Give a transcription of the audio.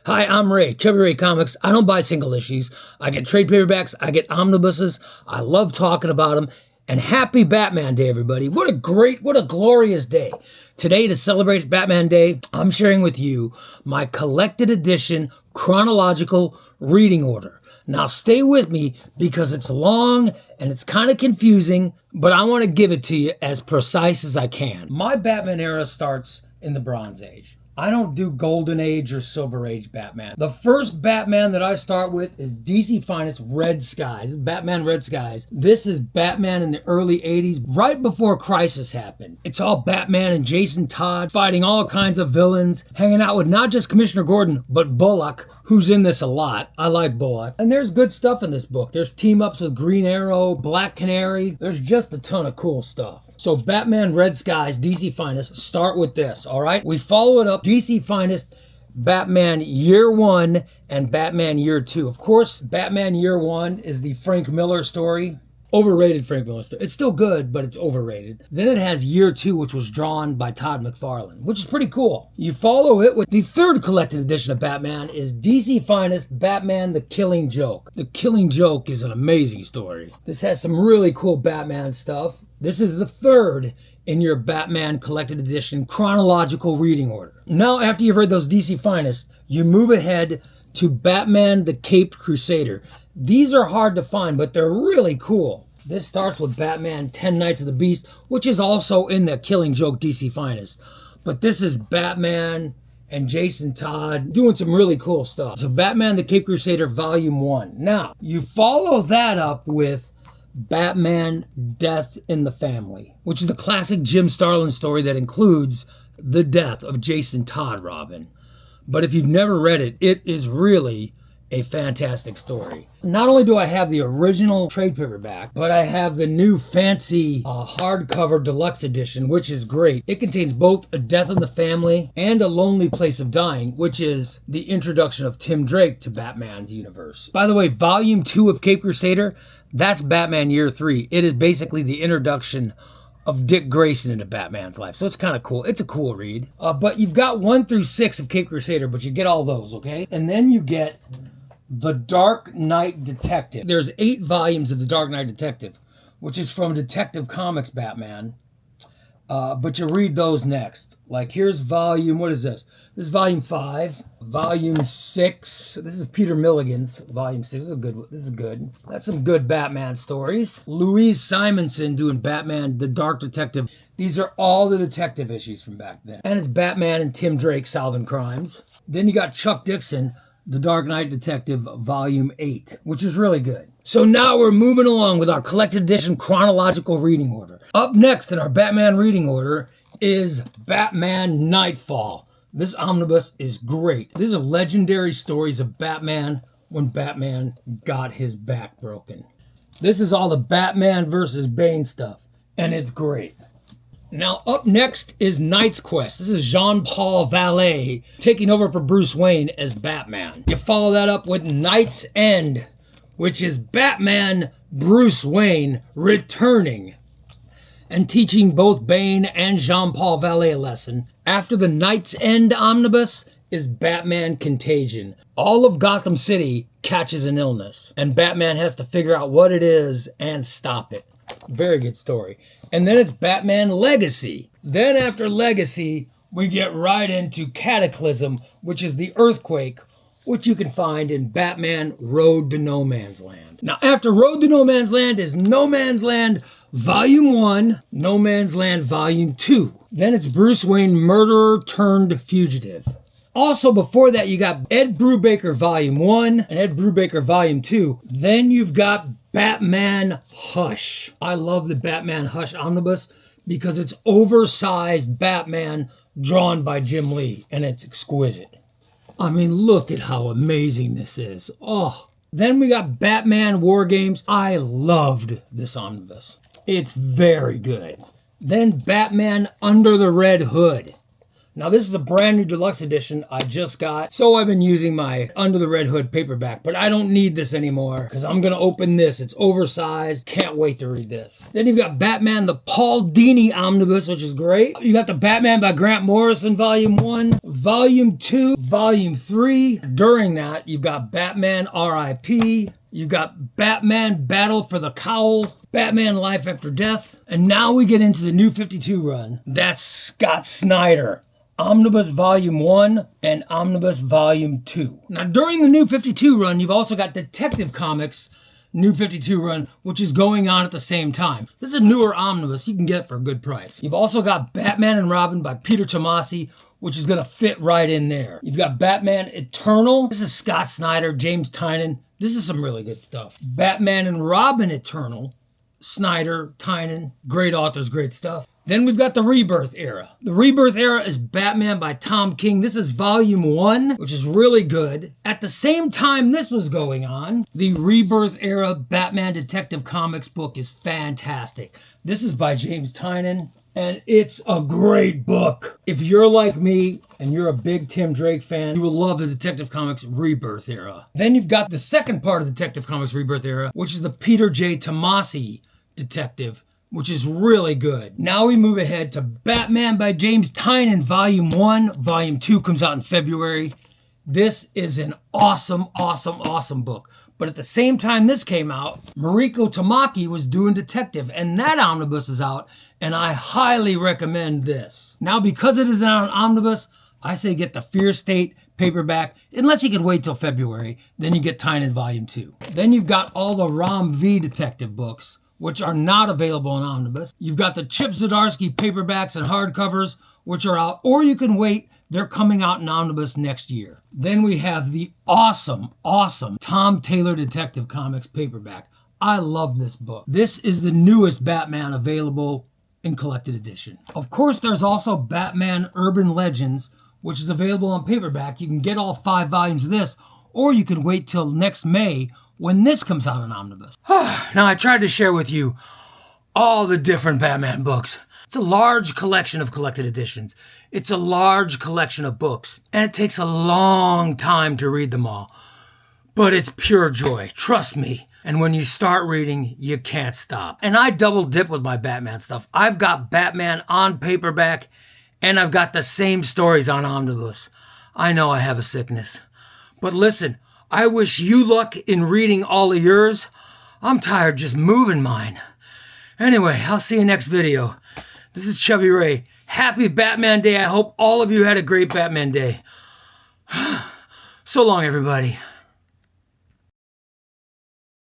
Hi, I'm Ray, Chubby Ray Comics. I don't buy single issues. I get trade paperbacks, I get omnibuses. I love talking about them. And happy Batman Day, everybody. What a glorious day. Today, to celebrate Batman Day, I'm sharing with you my collected edition chronological reading order. Now, stay with me because it's long and it's kind of confusing, but I want to give it to you as precise as I can. My Batman era starts in the Bronze Age. I don't do Golden Age or Silver Age Batman. The first Batman that I start with is DC Finest Red Skies. Batman Red Skies. This is Batman in the early 80s, right before Crisis happened. It's all Batman and Jason Todd fighting all kinds of villains, hanging out with not just Commissioner Gordon, but Bullock, who's in this a lot. I like Bullock. And there's good stuff in this book. There's team-ups with Green Arrow, Black Canary. There's just a ton of cool stuff. So Batman Red Skies, DC Finest, start with this, all right? We follow it up, DC Finest, Batman Year 1 and Batman Year 2. Of course, Batman Year 1 is the Frank Miller story. Overrated Frank Miller story. It's still good, but it's overrated. Then it has Year 2, which was drawn by Todd McFarlane, which is pretty cool. You follow it with the third collected edition of Batman is DC Finest Batman The Killing Joke. The Killing Joke is an amazing story. This has some really cool Batman stuff. This is the third in your Batman collected edition chronological reading order. Now, after you've read those DC Finest, you move ahead to Batman the Caped Crusader. These are hard to find, but they're really cool. This starts with Batman 10 Nights of the Beast, which is also in the Killing Joke DC Finest. But this is Batman and Jason Todd doing some really cool stuff. So Batman the Caped Crusader Volume 1. Now, you follow that up with Batman Death in the Family, which is the classic Jim Starlin story that includes the death of Jason Todd, Robin. But if you've never read it, it is really a fantastic story. Not only do I have the original trade paperback, but I have the new fancy hardcover deluxe edition, which is great. It contains both A Death in the Family and A Lonely Place of Dying, which is the introduction of Tim Drake to Batman's universe. By the way, Volume 2 of Caped Crusader, that's Batman Year 3. It is basically the introduction of Dick Grayson into Batman's life. So it's kind of cool. It's a cool read. But you've got 1 through 6 of Caped Crusader, but you get all those, okay? And then you get The Dark Knight Detective. There's 8 volumes of The Dark Knight Detective, which is from Detective Comics Batman. But you read those next. Like here's volume, what is this? This is volume 5. Volume 6. This is Peter Milligan's volume 6. This is good. That's some good Batman stories. Louise Simonson doing Batman, The Dark Detective. These are all the detective issues from back then. And it's Batman and Tim Drake solving crimes. Then you got Chuck Dixon, The Dark Knight Detective, Volume 8, which is really good. So now we're moving along with our collected edition chronological reading order. Up next in our Batman reading order is Batman Knightfall. This omnibus is great. These are legendary stories of Batman when Batman got his back broken. This is all the Batman versus Bane stuff, and it's great. Now, up next is Knight's Quest. This is Jean-Paul Vallée taking over for Bruce Wayne as Batman. You follow that up with Knight's End, which is Batman Bruce Wayne returning and teaching both Bane and Jean-Paul Vallée a lesson. After the Knight's End omnibus is Batman Contagion. All of Gotham City catches an illness, and Batman has to figure out what it is and stop it. Very good story. And then it's Batman Legacy. Then after Legacy, we get right into Cataclysm, which is the earthquake, which you can find in Batman Road to No Man's Land. Now, after Road to No Man's Land is No Man's Land Volume 1, No Man's Land Volume 2. Then it's Bruce Wayne Murderer Turned Fugitive. Also, before that, you got Ed Brubaker Volume 1 and Ed Brubaker Volume 2. Then you've got Batman Hush. I love the Batman Hush omnibus because it's oversized Batman drawn by Jim Lee, and it's exquisite. I mean, look at how amazing this is. Oh, then we got Batman War Games. I loved this omnibus. It's very good. Then Batman Under the Red Hood. Now this is a brand new deluxe edition I just got. So I've been using my Under the Red Hood paperback, but I don't need this anymore because I'm gonna open this. It's oversized. Can't wait to read this. Then you've got Batman, the Paul Dini Omnibus, which is great. You got the Batman by Grant Morrison, Volume 1, Volume 2, Volume 3. During that, you've got Batman R.I.P., you've got Batman Battle for the Cowl, Batman Life After Death, and now we get into the New 52 run. That's Scott Snyder. Omnibus Volume 1 and Omnibus Volume 2. Now, during the New 52 run, you've also got Detective Comics New 52 run, which is going on at the same time. This is a newer omnibus. You can get it for a good price. You've also got Batman and Robin by Peter Tomasi, which is going to fit right in there. You've got Batman Eternal. This is Scott Snyder, James Tynion. This is some really good stuff. Batman and Robin Eternal. Snyder, Tynion, great authors, great stuff. Then we've got the Rebirth era. The Rebirth era is Batman by Tom King. This is Volume 1, which is really good. At the same time this was going on, the Rebirth era Batman Detective Comics book is fantastic. This is by James Tynion, and it's a great book. If you're like me and you're a big Tim Drake fan, you will love the Detective Comics Rebirth era. Then you've got the second part of the Detective Comics Rebirth era, which is the Peter J. Tomasi Detective, which is really good. Now we move ahead to Batman by James Tynion, Volume 1. Volume 2 comes out in February. This is an awesome, awesome, awesome book. But at the same time this came out, Mariko Tamaki was doing Detective, and that omnibus is out, and I highly recommend this. Now, because it is out an omnibus, I say get the Fear State paperback, unless you could wait till February. Then you get Tynion Volume 2. Then you've got all the Rom V Detective books, which are not available in omnibus. You've got the Chip Zdarsky paperbacks and hardcovers, which are out, or you can wait. They're coming out in omnibus next year. Then we have the awesome, awesome Tom Taylor Detective Comics paperback. I love this book. This is the newest Batman available in collected edition. Of course, there's also Batman Urban Legends, which is available on paperback. You can get all 5 volumes of this, or you can wait till next May when this comes out in omnibus. Now, I tried to share with you all the different Batman books. It's a large collection of collected editions. It's a large collection of books, and it takes a long time to read them all. But it's pure joy, trust me. And when you start reading, you can't stop. And I double dip with my Batman stuff. I've got Batman on paperback, and I've got the same stories on omnibus. I know I have a sickness. But listen, I wish you luck in reading all of yours. I'm tired just moving mine. Anyway, I'll see you next video. This is Chubby Ray. Happy Batman Day. I hope all of you had a great Batman Day. So long, everybody.